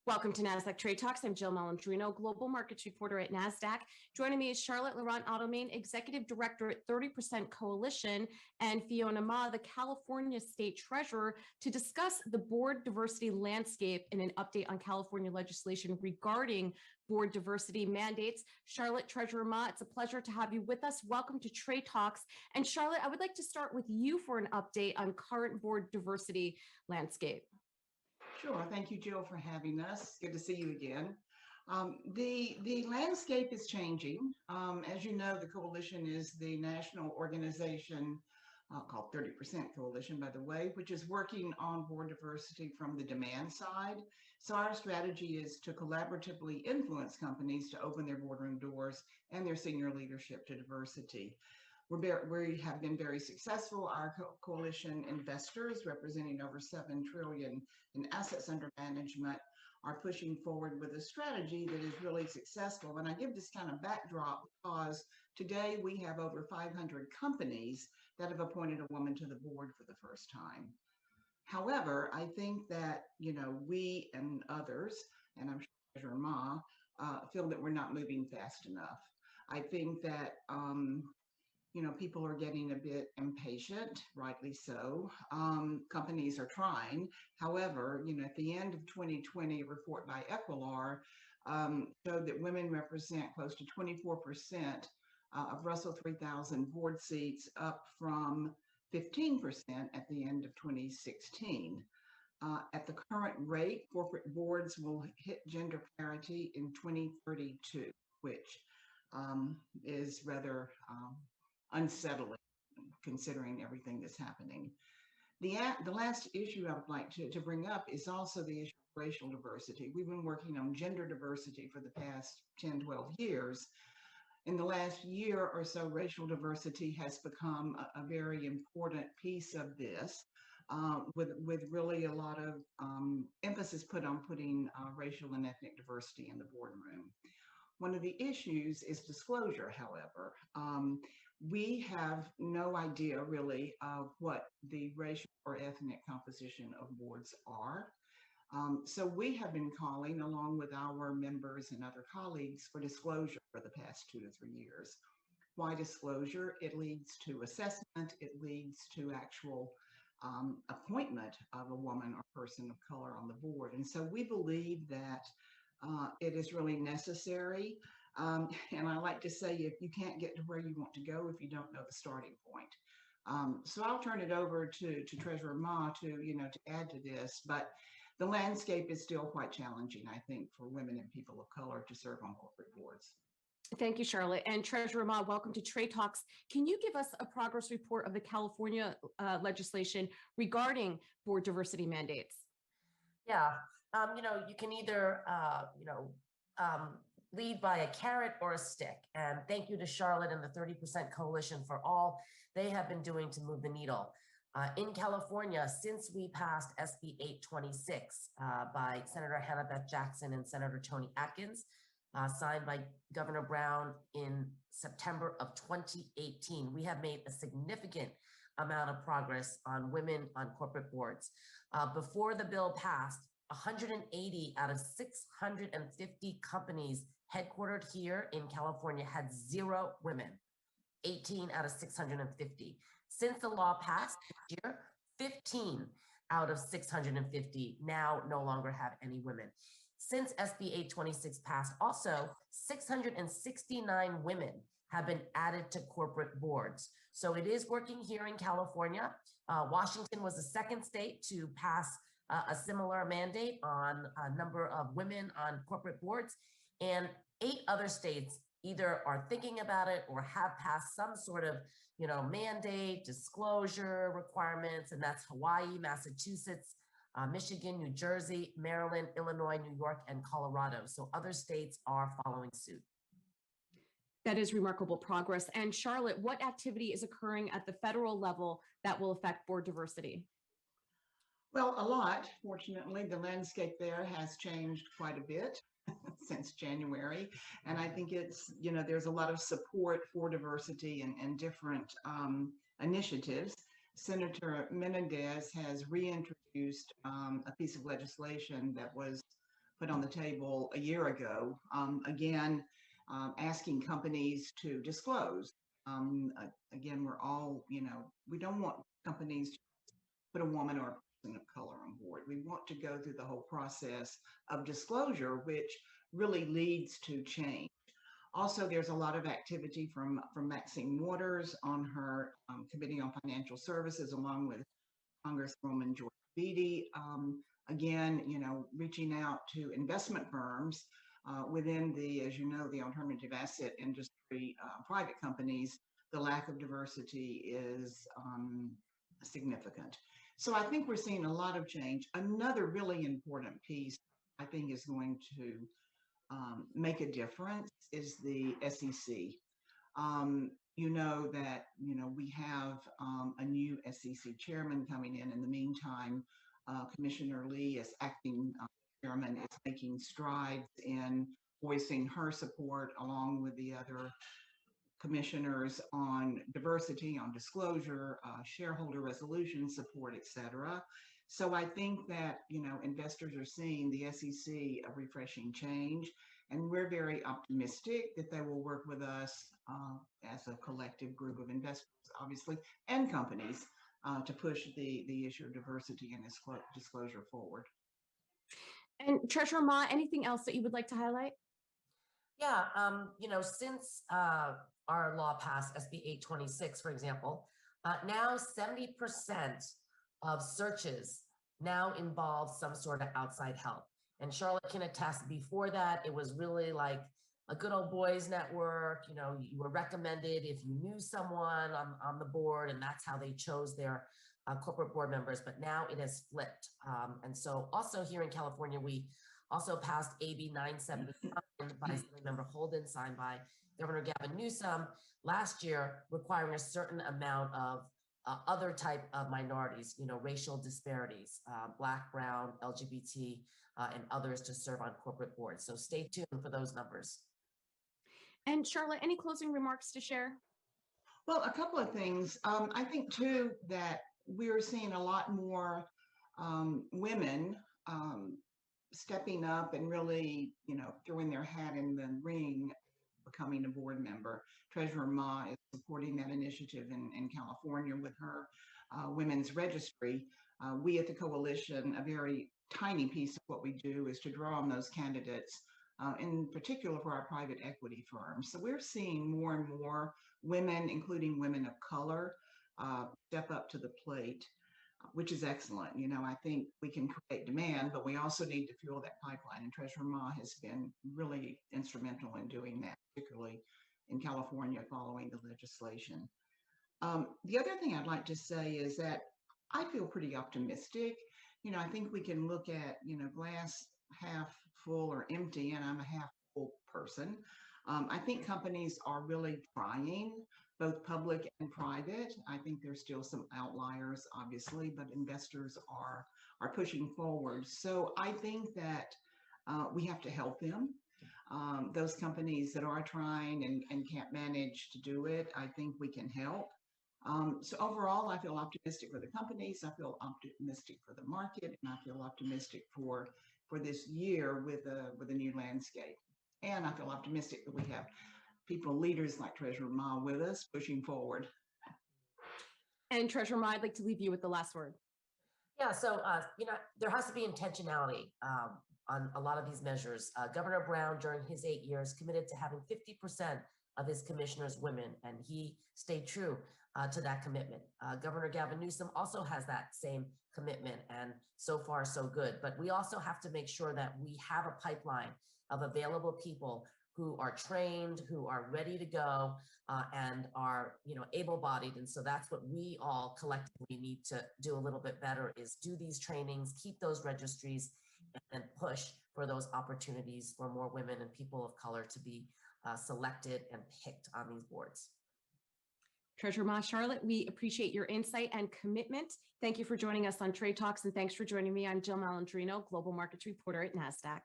Welcome to Nasdaq Trade Talks. I'm Jill Malandrino, Global Markets Reporter at Nasdaq. Joining me is Charlotte Laurent-Ottomane, Executive Director at 30% Coalition, and Fiona, the California State Treasurer, to discuss the board diversity landscape and an update on California legislation regarding board diversity mandates. Charlotte, Treasurer Ma, it's a pleasure to have you with us. Welcome to Trade Talks. And Charlotte, I would like to start with you for an update on current board diversity landscape. Sure. Thank you, Jill, for having us. Good to see you again. The landscape is changing. As you know, the coalition is the national organization called 30% Coalition, by the way, which is working on board diversity from the demand side. So our strategy is to collaboratively influence companies to open their boardroom doors and their senior leadership to diversity. We have been very successful. Our coalition investors, representing over $7 trillion in assets under management, are pushing forward with a strategy that is really successful. And I give this kind of backdrop because today we have over 500 companies that have appointed a woman to the board for the first time. However, I think that, we and others, and I'm sure Treasurer Ma, feel that we're not moving fast enough. I think that people are getting a bit impatient, rightly so. Companies are trying. However, at the end of 2020, a report by Equilar showed that women represent close to 24% of Russell 3000 board seats, up from 15% at the end of 2016. At the current rate, corporate boards will hit gender parity in 2032, which is rather unsettling considering everything that's happening. The last issue I would like to bring up is also the issue of racial diversity. We've been working on gender diversity for the past 10, 12 years. In the last year or so, racial diversity has become a very important piece of this, with really a lot of emphasis put on putting racial and ethnic diversity in the boardroom. One of the issues is disclosure, however. We have no idea really of what the racial or ethnic composition of boards are. So we have been calling, along with our members and other colleagues, for disclosure for the past 2 to 3 years. Why disclosure? It leads to assessment. It leads to actual appointment of a woman or person of color on the board. And so we believe that it is really necessary. And I like to say, if you can't get to where you want to go if you don't know the starting point. So I'll turn it over to Treasurer Ma to add to this, but the landscape is still quite challenging, I think, for women and people of color to serve on corporate boards. Thank you, Charlotte. And Treasurer Ma, welcome to Trade Talks. Can you give us a progress report of the California legislation regarding board diversity mandates? Yeah, you can either, lead by a carrot or a stick. And thank you to Charlotte and the 30% Coalition for all they have been doing to move the needle. In California, since we passed SB 826 by Senator Hannah Beth Jackson and Senator Tony Atkins, signed by Governor Brown in September of 2018, we have made a significant amount of progress on women on corporate boards. Before the bill passed, 180 out of 650 companies headquartered here in California had 0 women, 18 out of 650. Since the law passed this year, 15 out of 650 now no longer have any women. Since SB 826 passed, also 669 women have been added to corporate boards. So it is working here in California. Washington was the second state to pass a similar mandate on a number of women on corporate boards, and 8 other states either are thinking about it or have passed some sort of, mandate, disclosure requirements, and that's Hawaii, Massachusetts, Michigan, New Jersey, Maryland, Illinois, New York, and Colorado. So other states are following suit. That is remarkable progress. And Charlotte, what activity is occurring at the federal level that will affect board diversity? Well, a lot. Fortunately, the landscape there has changed quite a bit since January. And I think it's, there's a lot of support for diversity and different initiatives. Senator Menendez has reintroduced a piece of legislation that was put on the table a year ago. Again, asking companies to disclose. Again, we're all, we don't want companies to put a woman or a person of color on board. We want to go through the whole process of disclosure, which really leads to change. Also, there's a lot of activity from Maxine Waters on her Committee on Financial Services, along with Congresswoman George Beatty. Again, reaching out to investment firms within the, as you know, the alternative asset industry, private companies. The lack of diversity is significant. So I think we're seeing a lot of change. Another really important piece I think is going to make a difference is the SEC. You know that, we have a new SEC chairman coming in. In the meantime, Commissioner Lee, as acting chairman, is making strides in voicing her support along with the other commissioners on diversity, on disclosure, shareholder resolution support, etc. So I think that, investors are seeing the SEC a refreshing change, and we're very optimistic that they will work with us as a collective group of investors, obviously, and companies to push the issue of diversity and disclosure forward. And Treasurer Ma, anything else that you would like to highlight? Yeah, since our law passed, SB 826, for example, now 70% of searches now involve some sort of outside help. And Charlotte can attest, before that, it was really like a good old boys network. You were recommended if you knew someone on the board, and that's how they chose their corporate board members. But now it has flipped. And so also here in California, we also passed AB 979 by Assemblymember Holden, signed by Governor Gavin Newsom last year, requiring a certain amount of other type of minorities, racial disparities, Black, Brown, LGBT, and others to serve on corporate boards. So stay tuned for those numbers. And Charlotte, any closing remarks to share? Well, a couple of things. I think too that we're seeing a lot more women stepping up and really, throwing their hat in the ring, becoming a board member. Treasurer Ma is supporting that initiative in California with her women's registry. We at the coalition, a very tiny piece of what we do is to draw on those candidates, in particular for our private equity firms. So we're seeing more and more women, including women of color, step up to the plate, which is excellent. I think we can create demand, but we also need to fuel that pipeline. And Treasurer Ma has been really instrumental in doing that, particularly in California following the legislation. The other thing I'd like to say is that I feel pretty optimistic. I think we can look at, glass half full or empty, and I'm a half full person. I think companies are really trying, both public and private. I think there's still some outliers, obviously, but investors are pushing forward. So I think that we have to help them. Those companies that are trying and can't manage to do it, I think we can help. So overall, I feel optimistic for the companies. I feel optimistic for the market, and I feel optimistic for this year with a new landscape. And I feel optimistic that we have people, leaders like Treasurer Ma with us pushing forward. And Treasurer Ma, I'd like to leave you with the last word. Yeah, so, there has to be intentionality on a lot of these measures. Governor Brown, during his 8 years, committed to having 50% of his commissioners women, and he stayed true to that commitment. Governor Gavin Newsom also has that same commitment, and so far so good. But we also have to make sure that we have a pipeline of available people who are trained, who are ready to go, and are able-bodied. And so that's what we all collectively need to do a little bit better, is do these trainings, keep those registries, and push for those opportunities for more women and people of color to be selected and picked on these boards. Treasurer Ma, Charlotte, we appreciate your insight and commitment. Thank you for joining us on Trade Talks, and thanks for joining me. I'm Jill Malandrino, Global Markets Reporter at Nasdaq.